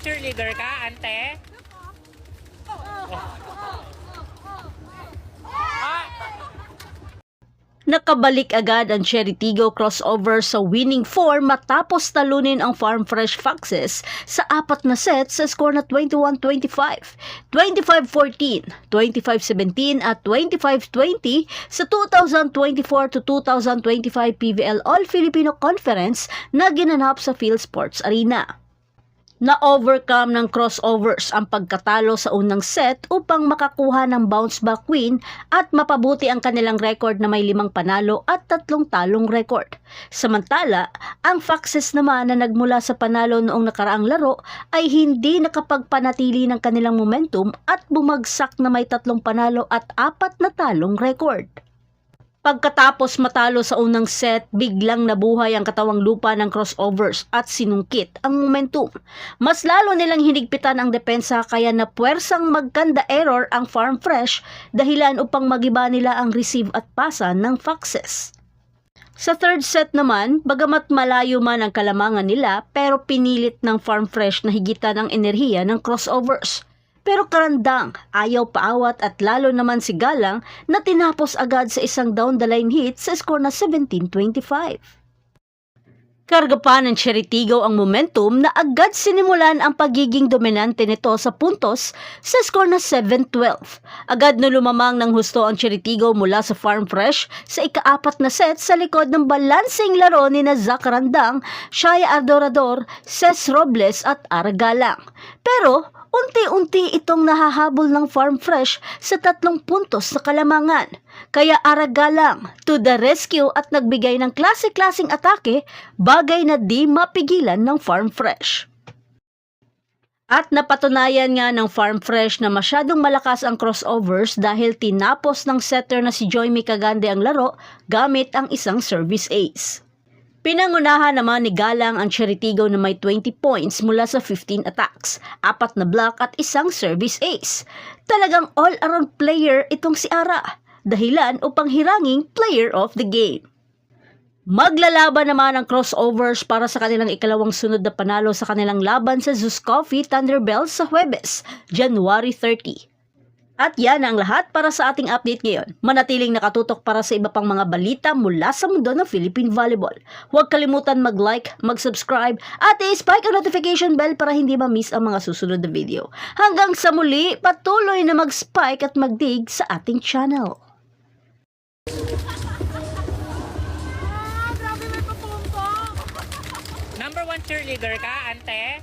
cheerleader ka, ante? Nakabalik agad ang Cheritigo crossover sa winning form matapos talunin ang Farm Fresh Foxes sa 4 na set sa score na 21-25, 25-14, 25-17 at 25-20 sa 2024 to 2025 PVL All-Filipino Conference na ginanap sa PhilSports Arena. Na-overcome ng crossovers ang pagkatalo sa unang set upang makakuha ng bounce-back win at mapabuti ang kanilang record na may 5 panalo at 3 talong record. Samantala, ang Foxes naman na nagmula sa panalo noong nakaraang laro ay hindi nakapagpanatili ng kanilang momentum at bumagsak na may 3 panalo at 4 na talong record. Pagkatapos matalo sa unang set, biglang nabuhay ang katawang lupa ng crossovers at sinungkit ang momentum. Mas lalo nilang hinigpitan ang depensa kaya napuwersang magkanda error ang Farm Fresh dahilan upang magiba nila ang receive at pasa ng Foxes. Sa third set naman, bagamat malayo man ang kalamangan nila pero pinilit ng Farm Fresh na higitan ang enerhiya ng crossovers. Pero karandang, ayaw paawat at lalo naman si Galang na tinapos agad sa isang down the line hit sa score na 17-25. Karga pa ng Cheritigo ang momentum na agad sinimulan ang pagiging dominante nito sa puntos sa score na 7-12. Agad na lumamang ng husto ang Cheritigo mula sa Farm Fresh sa ika-4 na set sa likod ng balansing laro ni na Zach Randang, Shaya Adorador, Ces Robles at Ara Galang. Pero unti-unti itong nahahabol ng Farm Fresh sa 3 puntos sa kalamangan. Kaya Ara Galang to the rescue at nagbigay ng klase-klaseng atake, bagay na di mapigilan ng Farm Fresh. At napatunayan nga ng Farm Fresh na masyadong malakas ang crossovers dahil tinapos ng setter na si Joy Micagande ang laro gamit ang isang service ace. Pinangunahan naman ni Galang ang Cheritigo na may 20 points mula sa 15 attacks, 4 na block at isang service ace. Talagang all-around player itong si Ara, dahilan upang hiranging player of the game. Maglalaban naman ang crossovers para sa kanilang ikalawang sunod na panalo sa kanilang laban sa Zeus Coffee Thunderbells sa Huwebes, January 30. At yan ang lahat para sa ating update ngayon. Manatiling nakatutok para sa iba pang mga balita mula sa mundo ng Philippine Volleyball. Huwag kalimutan mag-like, mag-subscribe at i-spike ang notification bell para hindi ma-miss ang mga susunod na video. Hanggang sa muli, patuloy na mag-spike at mag-dig sa ating channel. Number 1 cheerleader ka, ante?